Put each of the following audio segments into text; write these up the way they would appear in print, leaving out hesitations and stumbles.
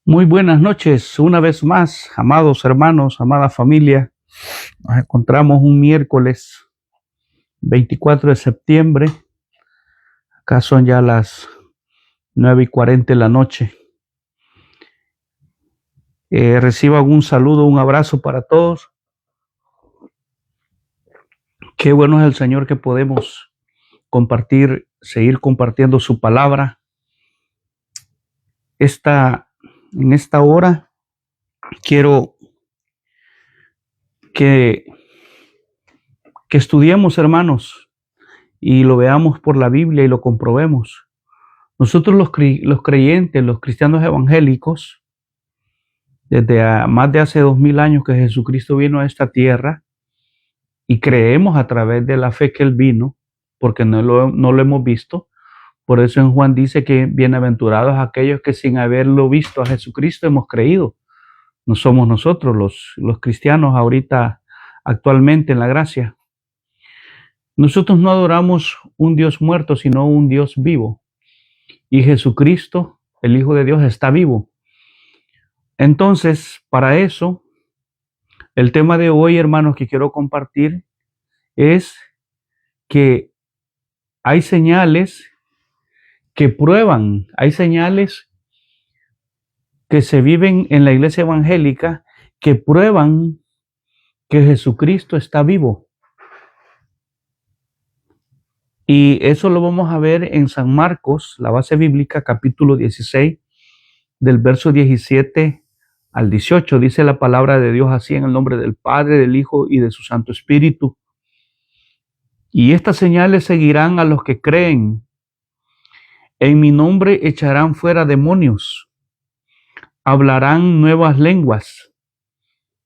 Muy buenas noches, una vez más, amados hermanos, amada familia. Nos encontramos un miércoles 24 de septiembre. Acá son ya las 9:40 de la noche. Reciban un saludo, un abrazo para todos. Qué bueno es el Señor que podemos compartir, seguir compartiendo su palabra. En esta hora quiero que estudiemos, hermanos, y lo veamos por la Biblia y lo comprobemos. Nosotros los creyentes, los cristianos evangélicos, desde más de hace 2000 años que Jesucristo vino a esta tierra y creemos a través de la fe que Él vino, porque no lo hemos visto. Por eso en Juan dice que bienaventurados aquellos que sin haberlo visto a Jesucristo hemos creído. No somos nosotros los cristianos ahorita, actualmente en la gracia. Nosotros no adoramos un Dios muerto, sino un Dios vivo. Y Jesucristo, el Hijo de Dios, está vivo. Entonces, para eso, el tema de hoy, hermanos, que quiero compartir es que hay señales que prueban, hay señales que se viven en la iglesia evangélica que prueban que Jesucristo está vivo. Y eso lo vamos a ver en San Marcos, la base bíblica, capítulo 16, del verso 17 al 18. Dice la palabra de Dios así: en el nombre del Padre, del Hijo y de su Santo Espíritu. Y estas señales seguirán a los que creen. En mi nombre echarán fuera demonios, hablarán nuevas lenguas,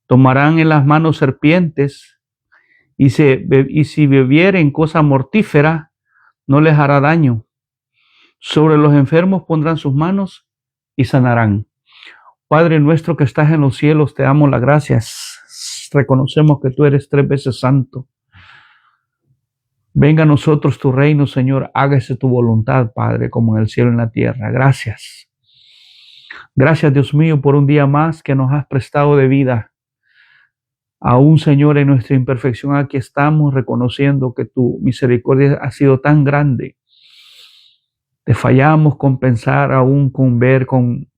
tomarán en las manos serpientes, y si bebieren cosa mortífera, no les hará daño. Sobre los enfermos pondrán sus manos y sanarán. Padre nuestro que estás en los cielos, te damos las gracias. Reconocemos que tú eres 3 veces santo. Venga a nosotros tu reino, Señor. Hágase tu voluntad, Padre, como en el cielo y en la tierra. Gracias. Gracias, Dios mío, por un día más que nos has prestado de vida. Aún, Señor, en nuestra imperfección aquí estamos reconociendo que tu misericordia ha sido tan grande. Te fallamos con pensar, aún con ver, con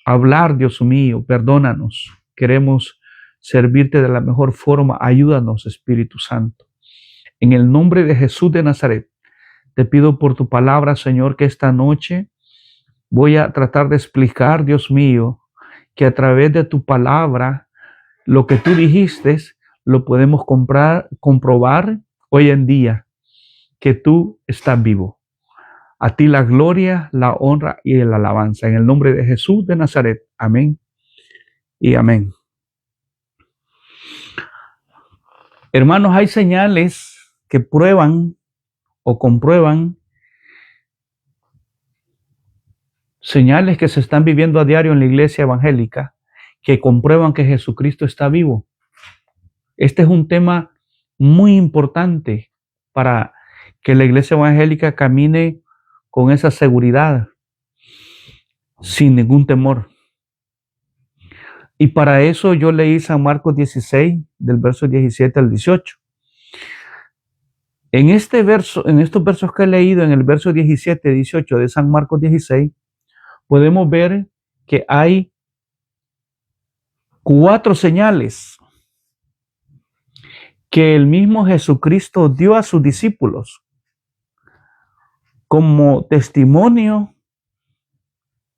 hablar, Dios mío. Perdónanos. Queremos servirte de la mejor forma. Ayúdanos, Espíritu Santo. En el nombre de Jesús de Nazaret, te pido por tu palabra, Señor, que esta noche voy a tratar de explicar, Dios mío, que a través de tu palabra, lo que tú dijiste, lo podemos comprobar hoy en día, que tú estás vivo. A ti la gloria, la honra y la alabanza. En el nombre de Jesús de Nazaret. Amén y amén. Hermanos, hay señales que prueban o comprueban, señales que se están viviendo a diario en la iglesia evangélica, que comprueban que Jesucristo está vivo. Este es un tema muy importante para que la iglesia evangélica camine con esa seguridad, sin ningún temor. Y para eso yo leí San Marcos 16, del verso 17 al 18. En estos versos que he leído, en el verso 17 y 18 de San Marcos 16, podemos ver que hay 4 señales que el mismo Jesucristo dio a sus discípulos como testimonio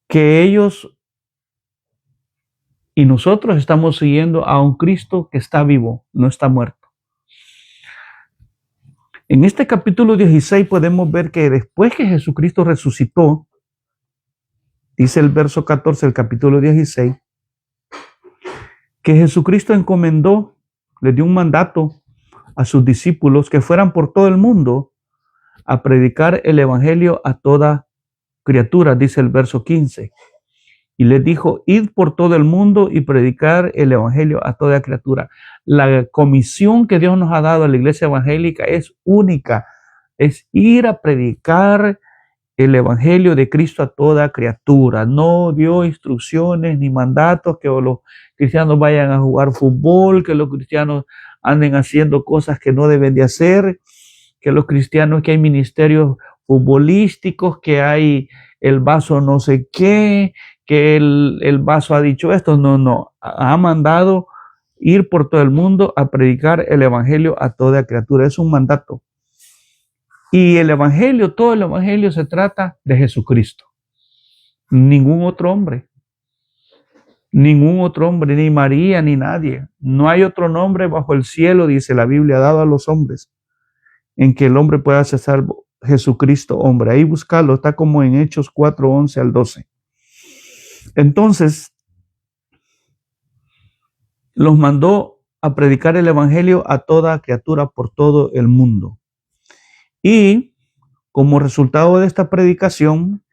que ellos y nosotros estamos siguiendo a un Cristo que está vivo, no está muerto. En este capítulo 16 podemos ver que después que Jesucristo resucitó, dice el verso 14 del capítulo 16, que Jesucristo encomendó, le dio un mandato a sus discípulos que fueran por todo el mundo a predicar el evangelio a toda criatura, dice el verso 15. Y les dijo: id por todo el mundo y predicar el evangelio a toda criatura. La comisión que Dios nos ha dado a la iglesia evangélica es única, es ir a predicar el evangelio de Cristo a toda criatura. No dio instrucciones ni mandatos que los cristianos vayan a jugar fútbol, que los cristianos anden haciendo cosas que no deben de hacer, que los cristianos, que hay ministerios futbolísticos, que hay el vaso no sé qué, que el vaso ha dicho esto. No. Ha mandado ir por todo el mundo a predicar el evangelio a toda criatura. Es un mandato. Y el evangelio, todo el evangelio se trata de Jesucristo. Ningún otro hombre, ni María, ni nadie. No hay otro nombre bajo el cielo, dice la Biblia, dado a los hombres, en que el hombre pueda ser salvo. Jesucristo, hombre. Ahí buscarlo, está como en Hechos 4, 11 al 12. Entonces, los mandó a predicar el evangelio a toda criatura por todo el mundo. Y como resultado de esta predicación,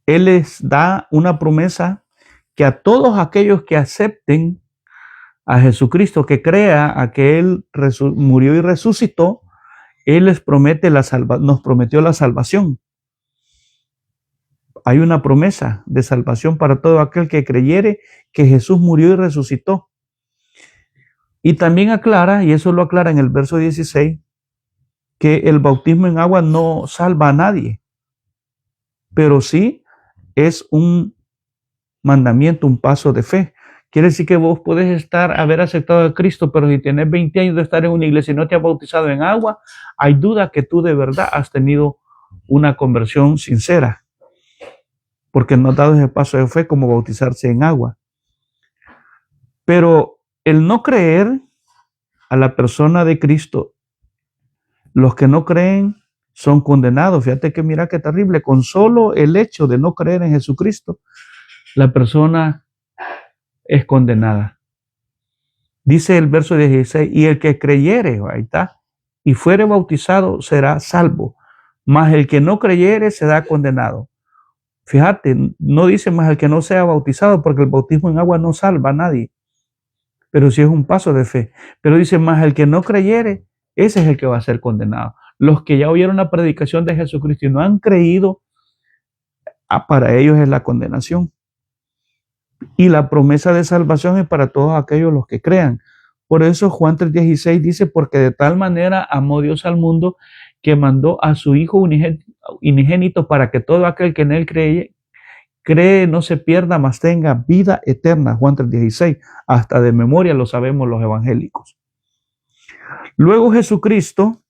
Él les da una promesa que a todos aquellos que acepten a Jesucristo, que crea a que Él murió y resucitó, Él les promete nos prometió la salvación. Hay una promesa de salvación para todo aquel que creyere que Jesús murió y resucitó. Y también aclara, y eso lo aclara en el verso 16, que el bautismo en agua no salva a nadie, pero sí es un mandamiento, un paso de fe. Quiere decir que vos podés haber aceptado a Cristo, pero si tenés 20 años de estar en una iglesia y no te has bautizado en agua, hay duda que tú de verdad has tenido una conversión sincera, porque no has dado ese paso de fe como bautizarse en agua. Pero el no creer a la persona de Cristo, los que no creen son condenados. Fíjate que mira qué terrible, con solo el hecho de no creer en Jesucristo, la persona es condenada. Dice el verso 16, y el que creyere, ahí está, y fuere bautizado será salvo, mas el que no creyere será condenado. Fíjate, no dice más el que no sea bautizado, porque el bautismo en agua no salva a nadie, pero sí es un paso de fe. Pero dice más el que no creyere, ese es el que va a ser condenado. Los que ya oyeron la predicación de Jesucristo y no han creído, para ellos es la condenación. Y la promesa de salvación es para todos aquellos los que crean. Por eso Juan 3:16 dice, porque de tal manera amó Dios al mundo que mandó a su Hijo unigénito para que todo aquel que en él cree no se pierda, mas tenga vida eterna. Juan 3:16, hasta de memoria lo sabemos los evangélicos. Luego Jesucristo,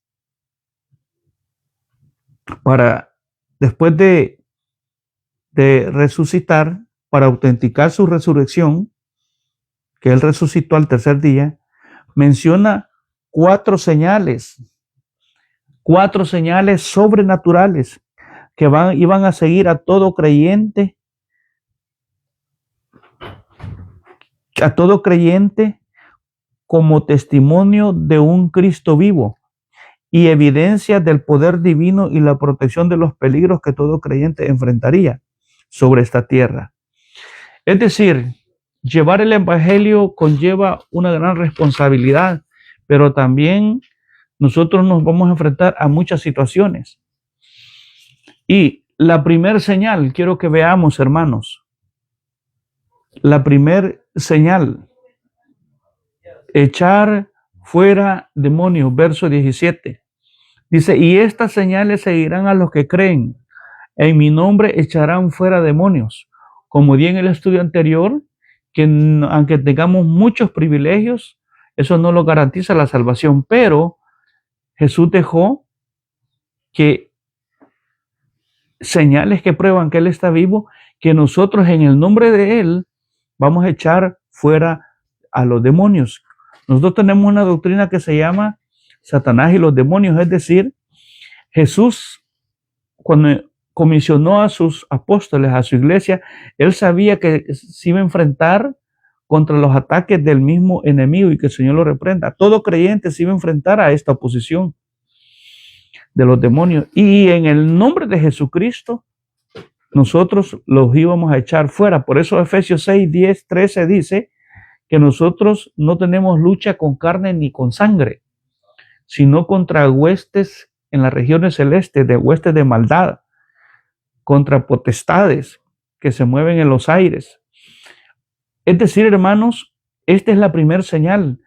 después de resucitar, para autenticar su resurrección, que Él resucitó al tercer día, menciona 4 señales sobrenaturales que iban a seguir a todo creyente como testimonio de un Cristo vivo y evidencia del poder divino y la protección de los peligros que todo creyente enfrentaría sobre esta tierra. Es decir, llevar el evangelio conlleva una gran responsabilidad, pero también nosotros nos vamos a enfrentar a muchas situaciones. Y la primer señal, quiero que veamos, hermanos, la primer señal, echar fuera demonios, verso 17. Dice, y estas señales seguirán a los que creen. En mi nombre echarán fuera demonios. Como di en el estudio anterior, que aunque tengamos muchos privilegios, eso no lo garantiza la salvación, pero Jesús dejó que señales que prueban que Él está vivo, que nosotros en el nombre de Él vamos a echar fuera a los demonios. Nosotros tenemos una doctrina que se llama Satanás y los demonios, es decir, Jesús, cuando comisionó a sus apóstoles, a su iglesia, Él sabía que se iba a enfrentar contra los ataques del mismo enemigo y que el Señor lo reprenda. Todo creyente se iba a enfrentar a esta oposición de los demonios. Y en el nombre de Jesucristo, nosotros los íbamos a echar fuera. Por eso Efesios 6, 10, 13 dice que nosotros no tenemos lucha con carne ni con sangre, sino contra huestes en las regiones celestes de huestes de maldad, contra potestades que se mueven en los aires. Es decir, hermanos, esta es la primera señal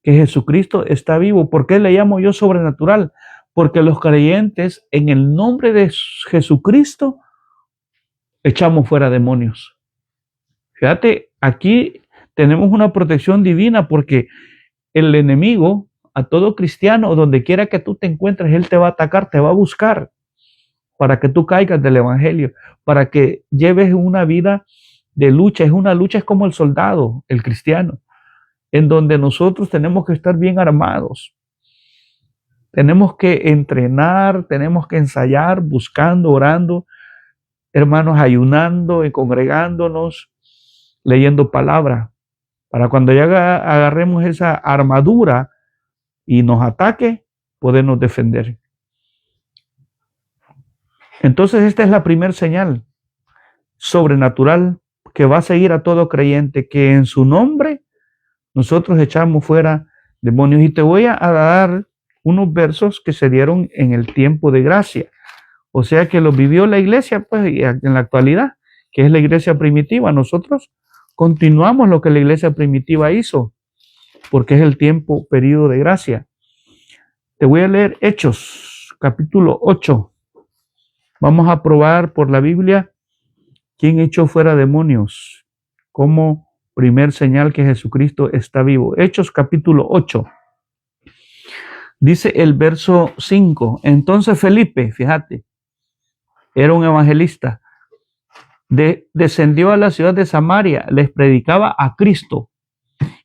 que Jesucristo está vivo. ¿Por qué le llamo yo sobrenatural? Porque los creyentes en el nombre de Jesucristo echamos fuera demonios. Fíjate, aquí tenemos una protección divina porque el enemigo, a todo cristiano, donde quiera que tú te encuentres, él te va a atacar, te va a buscar para que tú caigas del evangelio, para que lleves una vida de lucha. Es como el soldado, el cristiano, en donde nosotros tenemos que estar bien armados. Tenemos que entrenar, tenemos que ensayar, buscando, orando, hermanos, ayunando y congregándonos, leyendo palabra, para cuando ya agarremos esa armadura y nos ataque, podernos defender. Entonces esta es la primera señal sobrenatural que va a seguir a todo creyente, que en su nombre nosotros echamos fuera demonios. Y te voy a dar unos versos que se dieron en el tiempo de gracia, o sea que los vivió la iglesia, pues en la actualidad, que es la iglesia primitiva. Nosotros continuamos lo que la iglesia primitiva hizo, porque es el tiempo, periodo de gracia. Te voy a leer Hechos, capítulo 8. Vamos a probar por la Biblia quién echó fuera demonios como primer señal que Jesucristo está vivo. Hechos, capítulo 8. Dice el verso 5. Entonces Felipe, fíjate, era un evangelista, descendió a la ciudad de Samaria, les predicaba a Cristo,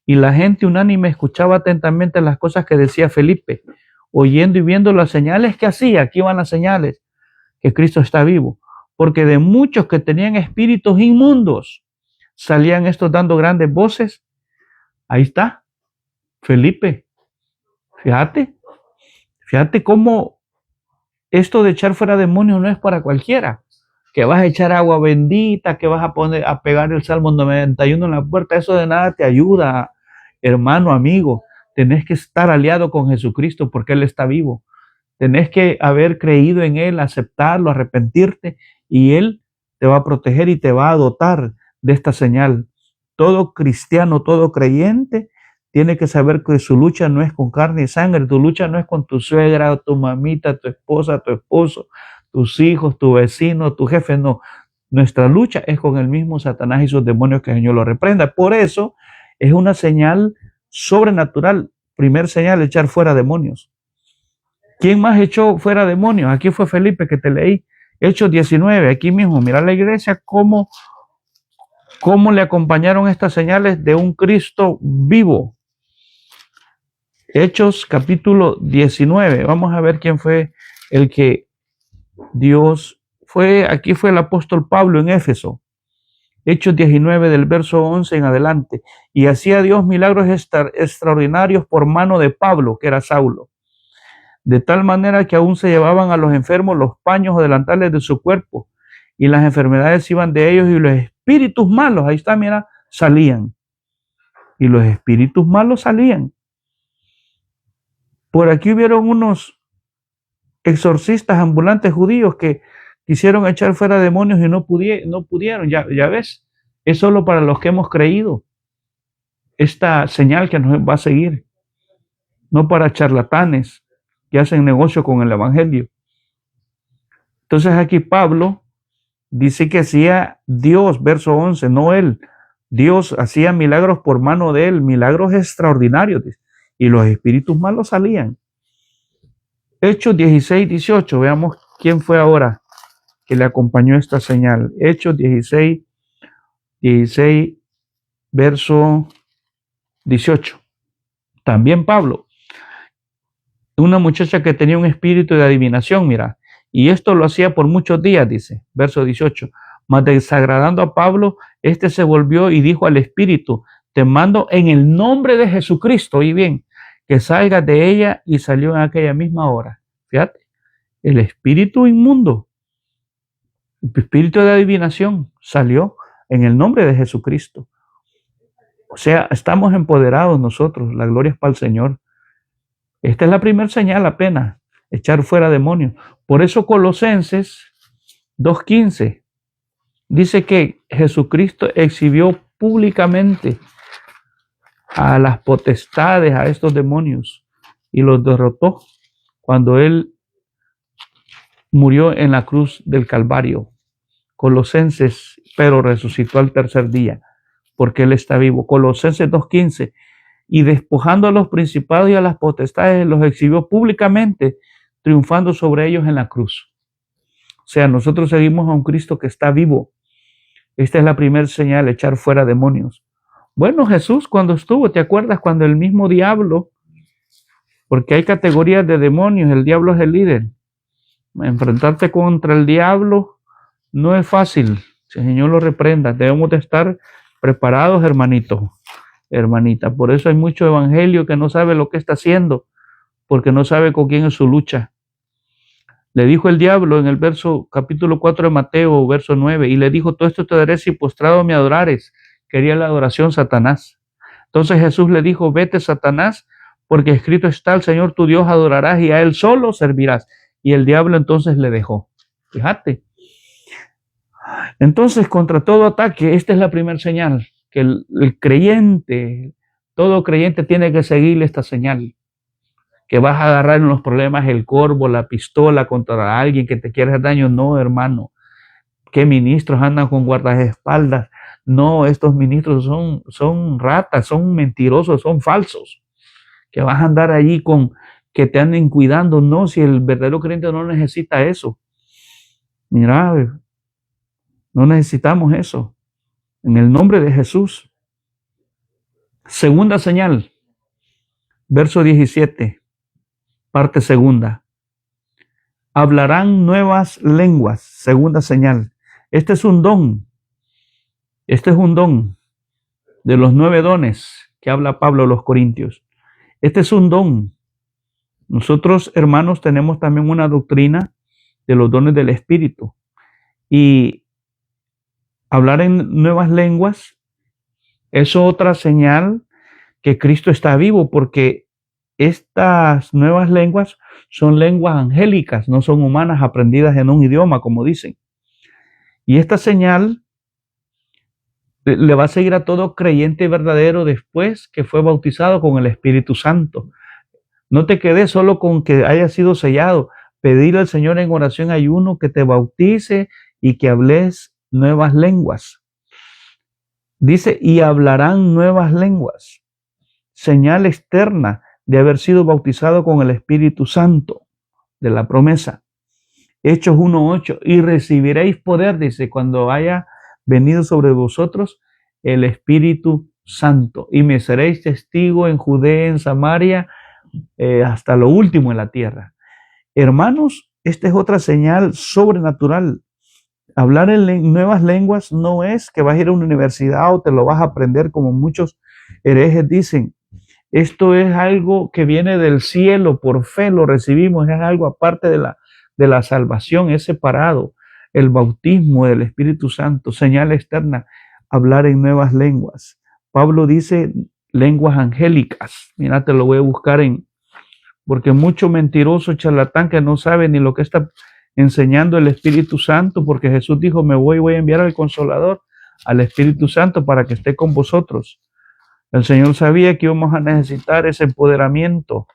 y la gente unánime escuchaba atentamente las cosas que decía Felipe, oyendo y viendo las señales que hacía. Aquí van las señales que Cristo está vivo, porque de muchos que tenían espíritus inmundos salían estos dando grandes voces. Ahí está Felipe. Fíjate cómo esto de echar fuera demonios no es para cualquiera, que vas a echar agua bendita, que vas a pegar el Salmo 91 en la puerta. Eso de nada te ayuda, hermano, amigo. Tenés que estar aliado con Jesucristo porque Él está vivo. Tenés que haber creído en Él, aceptarlo, arrepentirte, y Él te va a proteger y te va a dotar de esta señal. Todo cristiano, todo creyente tiene que saber que su lucha no es con carne y sangre. Tu lucha no es con tu suegra, tu mamita, tu esposa, tu esposo, tus hijos, tu vecino, tu jefe. No, nuestra lucha es con el mismo Satanás y sus demonios, que el Señor lo reprenda. Por eso es una señal sobrenatural. Primer señal, echar fuera demonios. ¿Quién más echó fuera demonios? Aquí fue Felipe, que te leí. Hechos 19, aquí mismo. Mira la iglesia cómo le acompañaron estas señales de un Cristo vivo. Hechos capítulo 19. Vamos a ver quién fue el que Dios fue. Aquí fue el apóstol Pablo en Éfeso. Hechos 19 del verso 11 en adelante. Y hacía Dios milagros extraordinarios por mano de Pablo, que era Saulo, de tal manera que aún se llevaban a los enfermos los paños o delantales de su cuerpo, y las enfermedades iban de ellos, y los espíritus malos, ahí está, mira, salían. Y los espíritus malos salían. Por aquí hubieron unos exorcistas ambulantes judíos que quisieron echar fuera demonios y no pudieron. Ya ves, es solo para los que hemos creído esta señal que nos va a seguir, no para charlatanes que hacen negocio con el evangelio. Entonces aquí Pablo dice que hacía Dios, verso 11, no él. Dios hacía milagros por mano de él, milagros extraordinarios, y los espíritus malos salían. Hechos 16, 18, veamos quién fue ahora que le acompañó esta señal. Hechos 16, verso 18. También Pablo, una muchacha que tenía un espíritu de adivinación, mira, y esto lo hacía por muchos días, dice, verso 18. Mas desagradando a Pablo, este se volvió y dijo al espíritu: te mando en el nombre de Jesucristo, y bien, que salga de ella, y salió en aquella misma hora. Fíjate, el espíritu inmundo, el espíritu de adivinación, salió en el nombre de Jesucristo. O sea, estamos empoderados nosotros, la gloria es para el Señor. Esta es la primera señal apenas. echar fuera demonios. Por eso Colosenses 2:15 dice que Jesucristo exhibió públicamente a las potestades, a estos demonios, y los derrotó cuando Él murió en la cruz del Calvario. Colosenses, pero resucitó al tercer día, porque Él está vivo. Colosenses 2:15, y despojando a los principados y a las potestades, los exhibió públicamente, triunfando sobre ellos en la cruz. O sea, nosotros seguimos a un Cristo que está vivo. Esta es la primera señal, echar fuera demonios. Bueno, Jesús cuando estuvo, ¿te acuerdas cuando el mismo diablo, porque hay categorías de demonios, el diablo es el líder? Enfrentarte contra el diablo no es fácil. Si el Señor lo reprenda, debemos de estar preparados, hermanitos, hermanita. Por eso hay mucho evangelio que no sabe lo que está haciendo, porque no sabe con quién es su lucha. Le dijo el diablo en el capítulo 4 de Mateo, verso 9, y le dijo, todo esto te daré si postrado me adorares. Quería la adoración Satanás. Entonces Jesús le dijo, vete Satanás, porque escrito está, el Señor tu Dios adorarás y a Él solo servirás. Y el diablo entonces le dejó. Fíjate. Entonces, contra todo ataque, esta es la primera señal, que el creyente, todo creyente tiene que seguirle esta señal. Que vas a agarrar en los problemas el corvo, la pistola contra alguien que te quiere hacer daño. No, hermano. ¿Qué ministros andan con guardaespaldas? No, estos ministros son ratas, son mentirosos, son falsos. Que vas a andar allí con que te anden cuidando. No, si el verdadero creyente no necesita eso. Mira, no necesitamos eso. En el nombre de Jesús. Segunda señal, verso 17. Parte segunda. Hablarán nuevas lenguas. Segunda señal. Este es un don. Este es un don de los 9 dones que habla Pablo a los Corintios. Este es un don. Nosotros, hermanos, tenemos también una doctrina de los dones del Espíritu. Y hablar en nuevas lenguas es otra señal que Cristo está vivo, porque estas nuevas lenguas son lenguas angélicas, no son humanas aprendidas en un idioma, como dicen. Y esta señal le va a seguir a todo creyente verdadero después que fue bautizado con el Espíritu Santo. No te quedes solo con que haya sido sellado. Pedirle al Señor en oración ayuno que te bautice y que hables nuevas lenguas. Dice, y hablarán nuevas lenguas. Señal externa de haber sido bautizado con el Espíritu Santo, de la promesa. Hechos 1:8, y recibiréis poder, dice, cuando haya venido sobre vosotros el Espíritu Santo, y me seréis testigo en Judea, en Samaria, hasta lo último en la tierra. Hermanos, esta es otra señal sobrenatural. Hablar en nuevas lenguas no es que vas a ir a una universidad o te lo vas a aprender como muchos herejes dicen. Esto es algo que viene del cielo, por fe lo recibimos, es algo aparte de la salvación, es separado. El bautismo del Espíritu Santo, señal externa, hablar en nuevas lenguas. Pablo dice lenguas angélicas. Mira, te lo voy a buscar porque mucho mentiroso charlatán que no sabe ni lo que está enseñando el Espíritu Santo, porque Jesús dijo, voy a enviar al Consolador, al Espíritu Santo, para que esté con vosotros. El Señor sabía que íbamos a necesitar ese empoderamiento,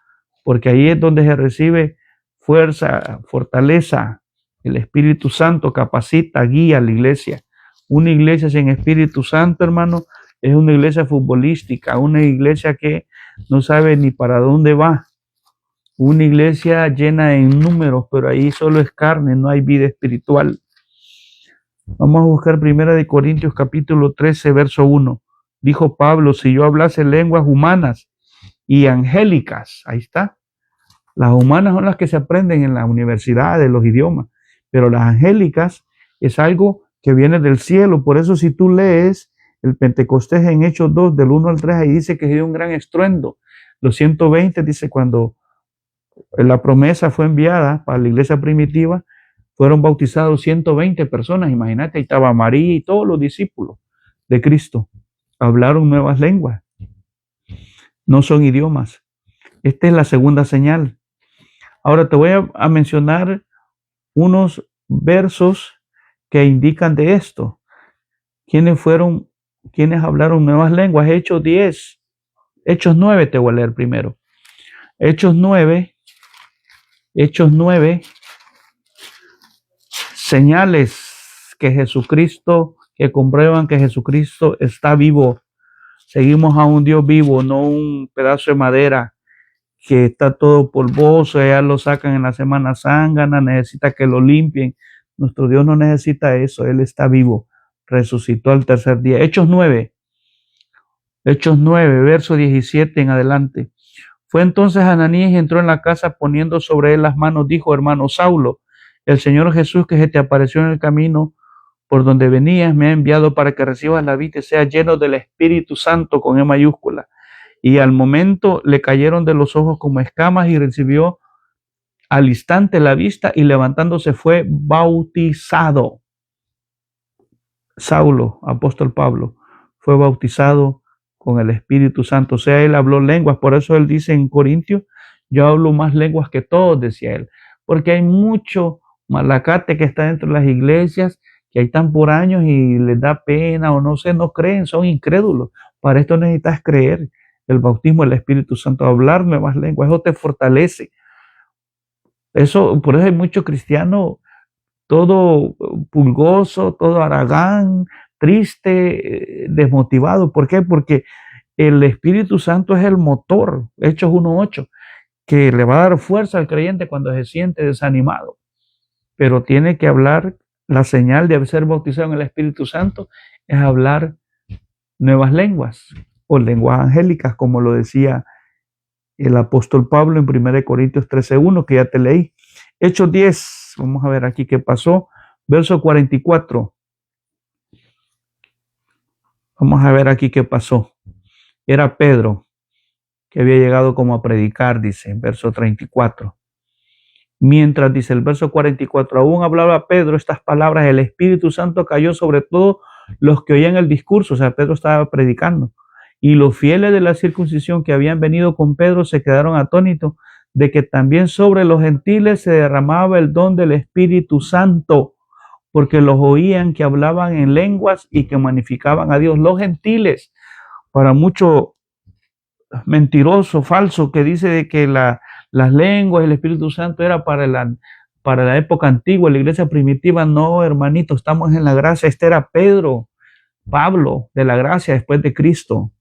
porque ahí es donde se recibe fuerza, fortaleza. El Espíritu Santo capacita, guía a la iglesia. Una iglesia sin Espíritu Santo, hermano, es una iglesia futbolística, una iglesia que no sabe ni para dónde va. Una iglesia llena de números, pero ahí solo es carne, no hay vida espiritual. Vamos a buscar 1 Corintios capítulo 13, verso 1. Dijo Pablo, si yo hablase lenguas humanas y angélicas, ahí está. Las humanas son las que se aprenden en la universidad de los idiomas, pero las angélicas es algo que viene del cielo. Por eso si tú lees el Pentecostés en Hechos 2, del 1 al 3, ahí dice que dio un gran estruendo. Los 120 dice cuando la promesa fue enviada para la iglesia primitiva, fueron bautizados 120 personas. Imagínate, ahí estaba María y todos los discípulos de Cristo. Hablaron nuevas lenguas. No son idiomas. Esta es la segunda señal. Ahora te voy a mencionar unos versos que indican de esto. ¿Quiénes hablaron nuevas lenguas? Hechos 10, Hechos 9 te voy a leer primero. Hechos 9, señales que comprueban que Jesucristo está vivo. Seguimos a un Dios vivo, no un pedazo de madera que está todo polvoso, ya lo sacan en la Semana Zángana, necesita que lo limpien. Nuestro Dios no necesita eso, Él está vivo, resucitó al tercer día. Hechos 9, verso 17 en adelante. Fue entonces Ananías y entró en la casa poniendo sobre él las manos, dijo: hermano Saulo, el Señor Jesús que se te apareció en el camino por donde venías me ha enviado para que recibas la vista y seas lleno del Espíritu Santo con E mayúscula. Y al momento le cayeron de los ojos como escamas y recibió al instante la vista y levantándose fue bautizado. Saulo, apóstol Pablo, fue bautizado con el Espíritu Santo. O sea, él habló lenguas. Por eso él dice en Corintios: yo hablo más lenguas que todos, decía él. Porque hay mucho malacate que está dentro de las iglesias, que ahí están por años y les da pena o no sé, no creen, son incrédulos. Para esto necesitas creer el bautismo del Espíritu Santo, hablar nuevas lenguas, eso te fortalece. Eso, por eso hay muchos cristianos todo pulgoso, todo haragán, triste, desmotivado. ¿Por qué? Porque el Espíritu Santo es el motor, Hechos 1:8, que le va a dar fuerza al creyente cuando se siente desanimado. Pero tiene que hablar, la señal de ser bautizado en el Espíritu Santo es hablar nuevas lenguas o lenguas angélicas, como lo decía el apóstol Pablo en 1 Corintios 13:1, que ya te leí. Hechos 10, vamos a ver aquí qué pasó. Verso 44. Vamos a ver aquí qué pasó. Era Pedro, que había llegado como a predicar, dice, verso 34. Mientras, dice el verso 44, aún hablaba Pedro estas palabras, el Espíritu Santo cayó sobre todos los que oían el discurso. O sea, Pedro estaba predicando. Y los fieles de la circuncisión que habían venido con Pedro se quedaron atónitos de que también sobre los gentiles se derramaba el don del Espíritu Santo, porque los oían que hablaban en lenguas y que magnificaban a Dios. Los gentiles, para mucho mentiroso, falso, que dice de que las lenguas y el Espíritu Santo era para la época antigua, la iglesia primitiva. No, hermanito, estamos en la gracia. Este era Pablo, de la gracia después de Cristo.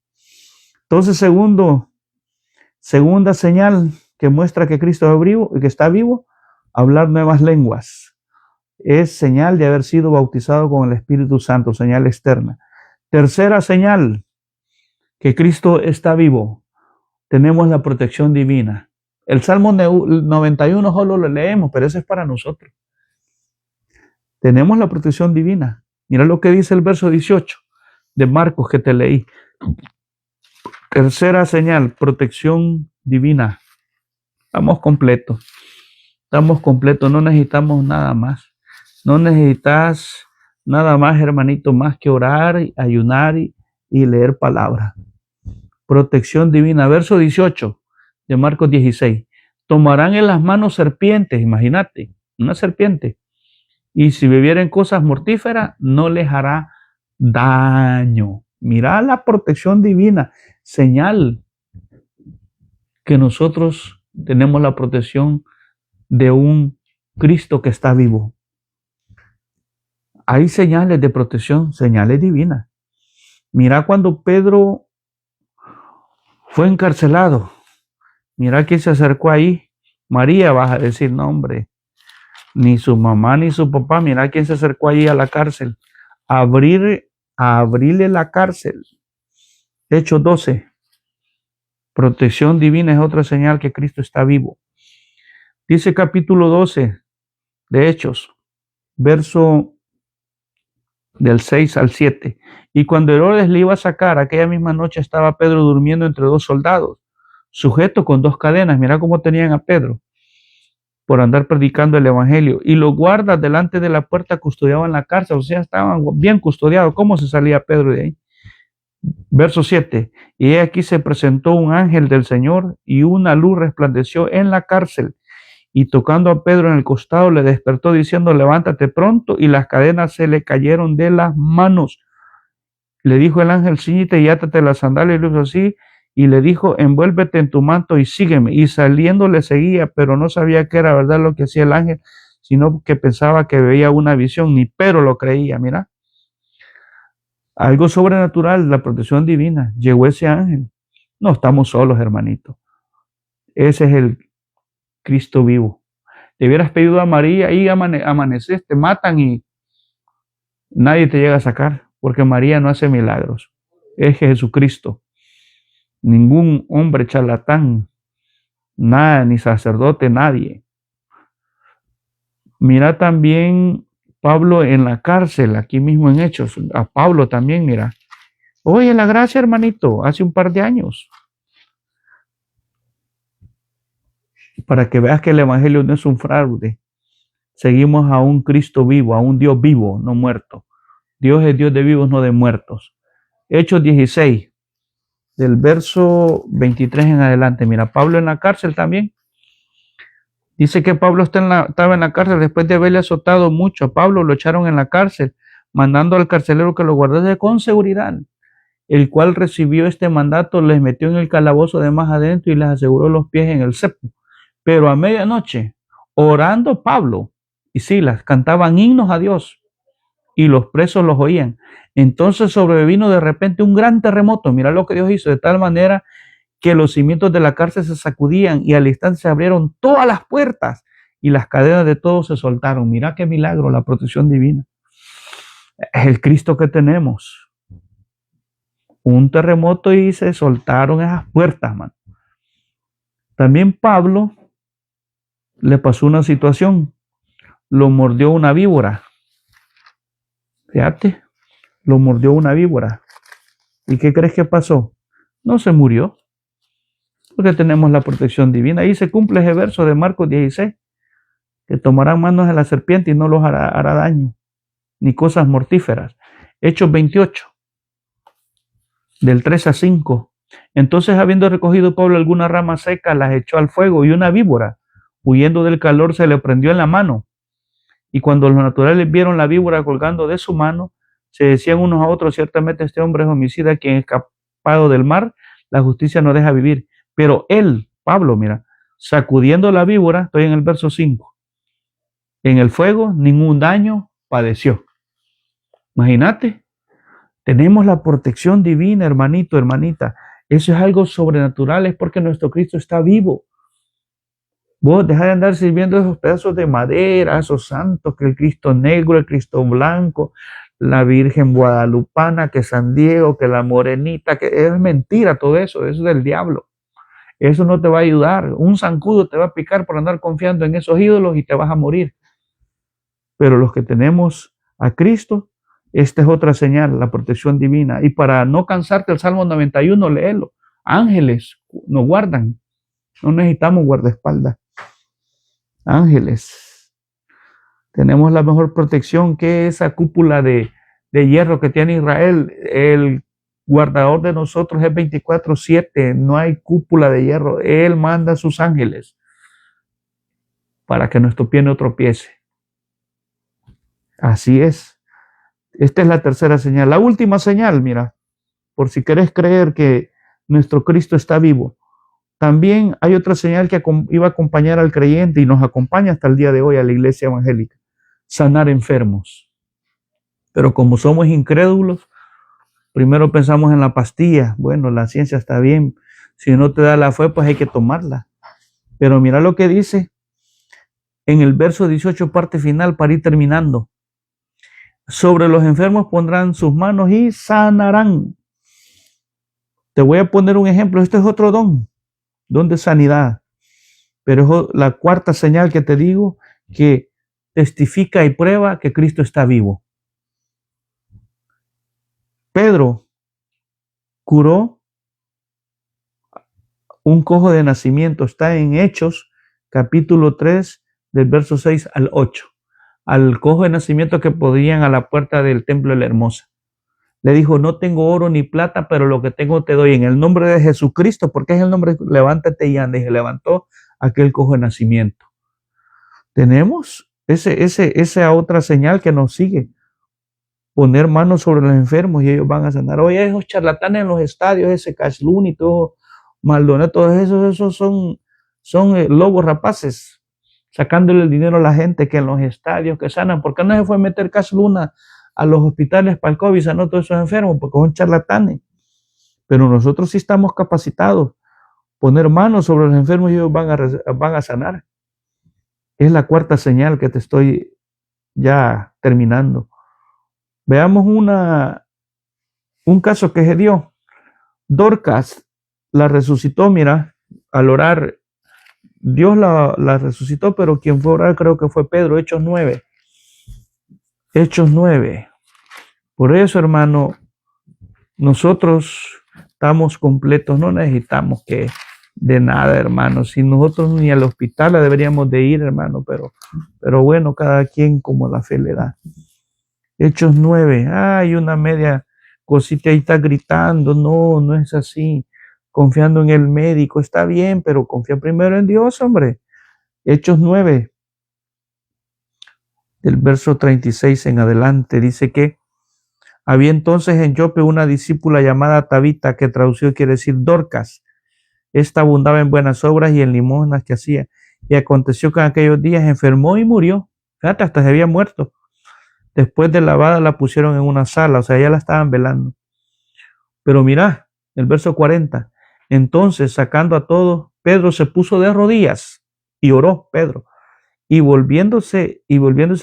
Entonces, segunda señal que muestra que Cristo es vivo y que está vivo, hablar nuevas lenguas. Es señal de haber sido bautizado con el Espíritu Santo, señal externa. Tercera señal que Cristo está vivo, tenemos la protección divina. El Salmo 91 solo lo leemos, pero ese es para nosotros. Tenemos la protección divina. Mira lo que dice el verso 18 de Marcos que te leí. Tercera señal, protección divina. Estamos completos, no necesitamos nada más. No necesitas nada más, hermanito, más que orar, ayunar y leer palabra. Protección divina. Verso 18 de Marcos 16. Tomarán en las manos serpientes, imagínate, una serpiente. Y si bebieren cosas mortíferas, no les hará daño. Mira la protección divina, señal que nosotros tenemos la protección de un Cristo que está vivo. Hay señales de protección, señales divinas. Mira cuando Pedro fue encarcelado. Mira quién se acercó ahí. María, vas a decir, no, hombre, ni su mamá ni su papá. Mira quién se acercó ahí a la cárcel. A abrirle la cárcel. Hechos 12. Protección divina es otra señal que Cristo está vivo. Dice capítulo 12 de Hechos, verso del 6 al 7. Y cuando Herodes le iba a sacar, aquella misma noche estaba Pedro durmiendo entre dos soldados, sujeto con dos cadenas. Mira cómo tenían a Pedro por andar predicando el evangelio. Y los guardas delante de la puerta custodiaban la cárcel. O sea, estaban bien custodiados. ¿Cómo se salía Pedro de ahí? Verso 7. Y aquí se presentó un ángel del Señor y una luz resplandeció en la cárcel. y tocando a Pedro en el costado le despertó diciendo, levántate pronto, y las cadenas se le cayeron de las manos. Le dijo el ángel, cíñete y átate las sandalias, y lo hizo así, y le dijo, envuélvete en tu manto y sígueme. Y saliendo le seguía, pero no sabía que era verdad lo que hacía el ángel, sino que pensaba que veía una visión, ni Pedro lo creía. Mira, algo sobrenatural, la protección divina. Llegó ese ángel. No estamos solos, hermanito. Ese es el Cristo vivo. Te hubieras pedido a María y amaneces, te matan y nadie te llega a sacar, porque María no hace milagros. Es Jesucristo. Ningún hombre charlatán, nada, ni sacerdote, nadie. Mira también Pablo en la cárcel, aquí mismo en Hechos. A Pablo también, mira. Oye, la gracia, hermanito, hace un par de años. Para que veas que el evangelio no es un fraude. Seguimos a un Cristo vivo, a un Dios vivo, no muerto. Dios es Dios de vivos, no de muertos. Hechos 16, del verso 23 en adelante. Mira, Pablo en la cárcel también. Dice que Pablo estaba en la cárcel después de haberle azotado mucho. A Pablo lo echaron en la cárcel, mandando al carcelero que lo guardase con seguridad. El cual recibió este mandato, les metió en el calabozo de más adentro y les aseguró los pies en el cepo. Pero a medianoche, orando Pablo y Silas, cantaban himnos a Dios y los presos los oían. Entonces sobrevino de repente un gran terremoto. Mira lo que Dios hizo, de tal manera que los cimientos de la cárcel se sacudían y al instante se abrieron todas las puertas y las cadenas de todos se soltaron. Mira qué milagro, la protección divina. Es el Cristo que tenemos. Un terremoto y se soltaron esas puertas, man. También Pablo le pasó una situación. Lo mordió una víbora. Fíjate, lo mordió una víbora. ¿Y qué crees que pasó? No se murió, porque tenemos la protección divina. Ahí se cumple ese verso de Marcos 16, que tomarán manos de la serpiente y no los hará daño, ni cosas mortíferas. Hechos 28, del 3 a 5. Entonces, habiendo recogido Pablo algunas ramas secas, las echó al fuego, y una víbora, huyendo del calor, se le prendió en la mano. Y cuando los naturales vieron la víbora colgando de su mano, se decían unos a otros, ciertamente este hombre es homicida, quien escapado del mar, la justicia no deja vivir. Pero él, Pablo, mira, sacudiendo la víbora, estoy en el verso 5, en el fuego ningún daño padeció. Imagínate, tenemos la protección divina, hermanito, hermanita. Eso es algo sobrenatural, es porque nuestro Cristo está vivo. Vos dejá de andar sirviendo esos pedazos de madera, esos santos, que el Cristo negro, el Cristo blanco, la Virgen guadalupana, que San Diego, que la morenita, que es mentira todo eso es del diablo. Eso no te va a ayudar. Un zancudo te va a picar por andar confiando en esos ídolos y te vas a morir. Pero los que tenemos a Cristo, esta es otra señal, la protección divina. Y para no cansarte, el Salmo 91, léelo. Ángeles nos guardan. No necesitamos guardaespaldas. Ángeles. Tenemos la mejor protección que esa cúpula de hierro que tiene Israel. El guardador de nosotros es 24/7. No hay cúpula de hierro. Él manda a sus ángeles para que nuestro pie no tropiece. Así es. Esta es la tercera señal. La última señal, mira, por si querés creer que nuestro Cristo está vivo. También hay otra señal que iba a acompañar al creyente y nos acompaña hasta el día de hoy a la iglesia evangélica: sanar enfermos. Pero como somos incrédulos, primero pensamos en la pastilla. Bueno, la ciencia está bien. Si no te da la fe, pues hay que tomarla. Pero mira lo que dice en el verso 18, parte final, para ir terminando. Sobre los enfermos pondrán sus manos y sanarán. Te voy a poner un ejemplo. Este es otro don de sanidad. Pero es la cuarta señal que te digo, que testifica y prueba que Cristo está vivo. Pedro curó un cojo de nacimiento. Está en Hechos, capítulo 3, del verso 6 al 8. Al cojo de nacimiento que podían a la puerta del templo de la Hermosa. Le dijo, no tengo oro ni plata, pero lo que tengo te doy en el nombre de Jesucristo, porque es el nombre, levántate y anda. Y se levantó aquel cojo de nacimiento. Tenemos esa otra señal que nos sigue. Poner manos sobre los enfermos y ellos van a sanar. Oye, esos charlatanes en los estadios, ese Cashlun y todo, Maldonado, todos esos son lobos rapaces, sacándole el dinero a la gente que en los estadios que sanan. ¿Por qué no se fue a meter Cashlun a los hospitales para el COVID, sanó todos esos enfermos? Porque son charlatanes. Pero nosotros sí estamos capacitados. Poner manos sobre los enfermos y ellos van a sanar. Es la cuarta señal que te estoy ya terminando. Veamos un caso que se dio. Dorcas la resucitó, mira, al orar, Dios la resucitó, pero quien fue a orar creo que fue Pedro, Hechos 9. Hechos 9. Por eso, hermano, nosotros estamos completos, no necesitamos que de nada, hermano. Si nosotros ni al hospital deberíamos de ir, hermano, pero bueno, cada quien como la fe le da. Hechos 9, hay una media cosita ahí, está gritando, no es así, confiando en el médico, está bien, pero confía primero en Dios, hombre. Hechos 9, del verso 36 en adelante, dice que había entonces en Jope una discípula llamada Tabita, que traducido quiere decir Dorcas. Esta abundaba en buenas obras y en limosnas que hacía. Y aconteció que en aquellos días enfermó y murió. Fíjate, hasta se había muerto. Después de lavada la pusieron en una sala, o sea, ya la estaban velando. Pero mirá, el verso 40. Entonces, sacando a todos, Pedro se puso de rodillas y oró, Pedro. Y volviéndose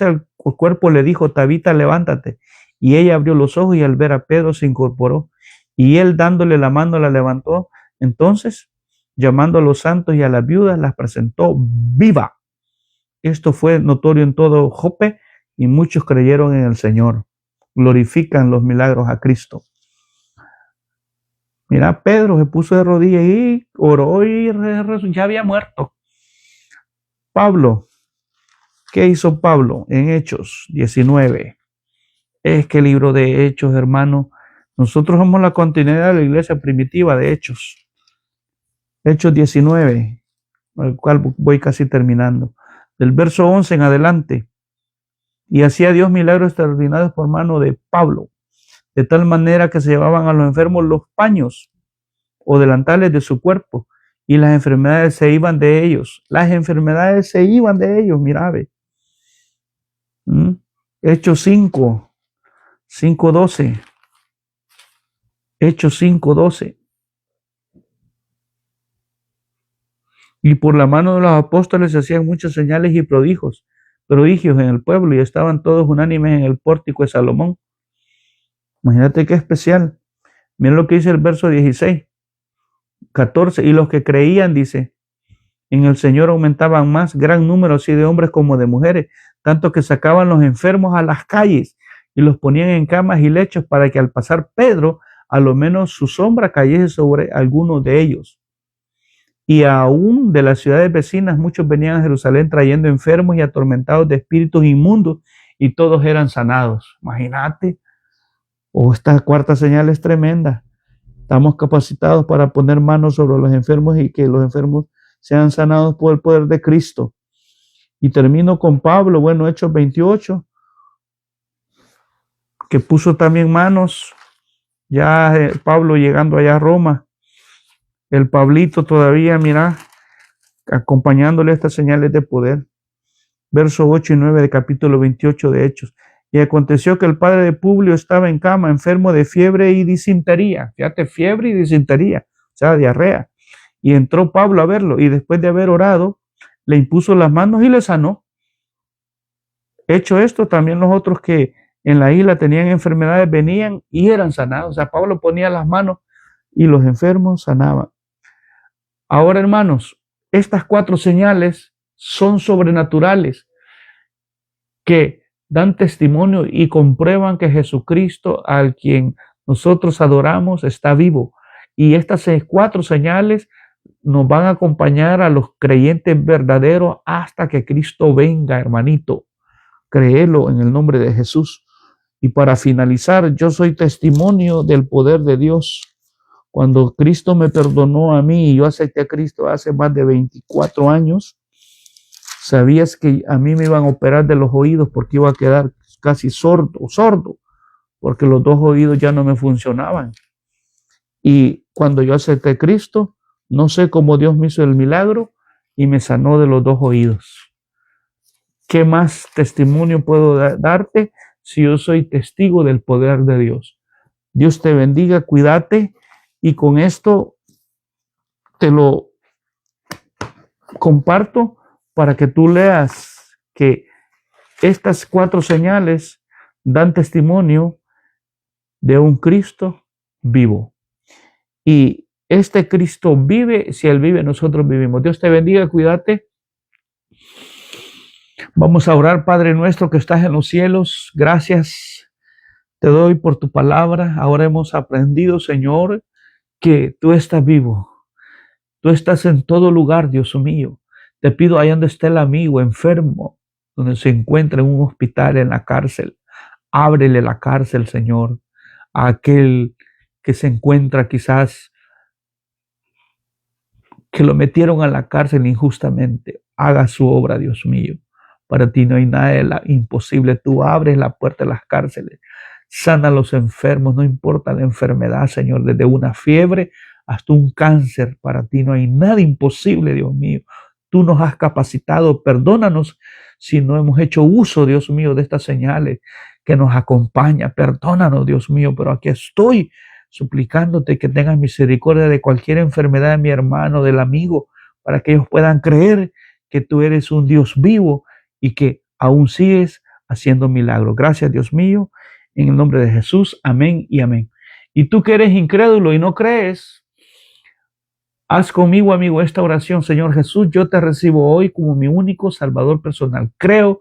al cuerpo le dijo, Tabita, levántate. Y ella abrió los ojos y al ver a Pedro se incorporó. Y él dándole la mano la levantó. Entonces, llamando a los santos y a las viudas, las presentó viva. Esto fue notorio en todo Jope y muchos creyeron en el Señor. Glorifican los milagros a Cristo. Mira, Pedro se puso de rodillas y oró y ya había muerto. Pablo, ¿qué hizo Pablo en Hechos 19? Es que el libro de Hechos, hermano, nosotros somos la continuidad de la iglesia primitiva de Hechos. Hechos 19, al cual voy casi terminando. Del verso 11 en adelante. Y hacía Dios milagros extraordinarios por mano de Pablo, de tal manera que se llevaban a los enfermos los paños o delantales de su cuerpo, y las enfermedades se iban de ellos. Las enfermedades se iban de ellos, mira, ve. Hechos 5:12. Hechos 5:12. Y por la mano de los apóstoles se hacían muchas señales y prodigios en el pueblo, y estaban todos unánimes en el pórtico de Salomón. Imagínate qué especial. Miren lo que dice el verso 16, 14. Y los que creían, dice, en el Señor aumentaban más, gran número así de hombres como de mujeres, tanto que sacaban los enfermos a las calles y los ponían en camas y lechos para que al pasar Pedro, a lo menos su sombra cayese sobre algunos de ellos. Y aún de las ciudades vecinas muchos venían a Jerusalén trayendo enfermos y atormentados de espíritus inmundos, y todos eran sanados. Imagínate. Esta cuarta señal es tremenda. Estamos capacitados para poner manos sobre los enfermos y que los enfermos sean sanados por el poder de Cristo. Y termino con Pablo, bueno, Hechos 28, que puso también manos, ya Pablo llegando allá a Roma, el Pablito todavía, mira, acompañándole estas señales de poder. Verso 8 y 9 de capítulo 28 de Hechos. Y aconteció que el padre de Publio estaba en cama, enfermo de fiebre y disentería. Fíjate, fiebre y disentería, o sea, diarrea. Y entró Pablo a verlo, y después de haber orado, le impuso las manos y le sanó. Hecho esto, también los otros que en la isla tenían enfermedades venían y eran sanados. O sea, Pablo ponía las manos y los enfermos sanaban. Ahora, hermanos, estas cuatro señales son sobrenaturales que dan testimonio y comprueban que Jesucristo, al quien nosotros adoramos, está vivo. Y estas cuatro señales nos van a acompañar a los creyentes verdaderos hasta que Cristo venga, hermanito. Créelo en el nombre de Jesús. Y para finalizar, yo soy testimonio del poder de Dios. Cuando Cristo me perdonó a mí y yo acepté a Cristo hace más de 24 años, Sabías que a mí me iban a operar de los oídos porque iba a quedar casi sordo, porque los dos oídos ya no me funcionaban. Y cuando yo acepté a Cristo, no sé cómo Dios me hizo el milagro y me sanó de los dos oídos. ¿Qué más testimonio puedo darte si yo soy testigo del poder de Dios? Dios te bendiga, cuídate, y con esto te lo comparto para que tú leas que estas 4 señales dan testimonio de un Cristo vivo. Y este Cristo vive, si Él vive, nosotros vivimos. Dios te bendiga, cuídate. Vamos a orar. Padre nuestro que estás en los cielos, gracias te doy por tu palabra. Ahora hemos aprendido, Señor, que tú estás vivo. Tú estás en todo lugar, Dios mío. Te pido ahí donde esté el amigo enfermo, donde se encuentra en un hospital, en la cárcel. Ábrele la cárcel, Señor, a aquel que se encuentra quizás que lo metieron a la cárcel injustamente. Haga su obra, Dios mío. Para ti no hay nada imposible. Tú abres la puerta de las cárceles. Sana a los enfermos, no importa la enfermedad, Señor, desde una fiebre hasta un cáncer. Para ti no hay nada imposible, Dios mío. Tú nos has capacitado. Perdónanos si no hemos hecho uso, Dios mío, de estas señales que nos acompañan. Perdónanos, Dios mío, pero aquí estoy suplicándote que tengas misericordia de cualquier enfermedad de mi hermano, del amigo, para que ellos puedan creer que tú eres un Dios vivo y que aún sigues haciendo milagros. Gracias, Dios mío, en el nombre de Jesús. Amén y amén. Y tú que eres incrédulo y no crees, haz conmigo, amigo, esta oración. Señor Jesús, yo te recibo hoy como mi único Salvador personal. Creo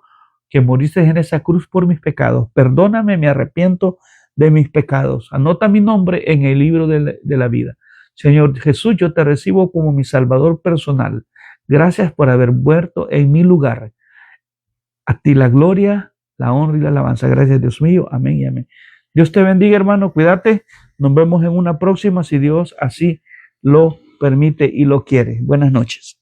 que moriste en esa cruz por mis pecados. Perdóname, me arrepiento de mis pecados. Anota mi nombre en el libro de la vida. Señor Jesús, yo te recibo como mi Salvador personal. Gracias por haber muerto en mi lugar. A ti la gloria, la honra y la alabanza. Gracias, Dios mío. Amén y amén. Dios te bendiga, hermano. Cuídate. Nos vemos en una próxima, si Dios así lo permite y lo quiere. Buenas noches.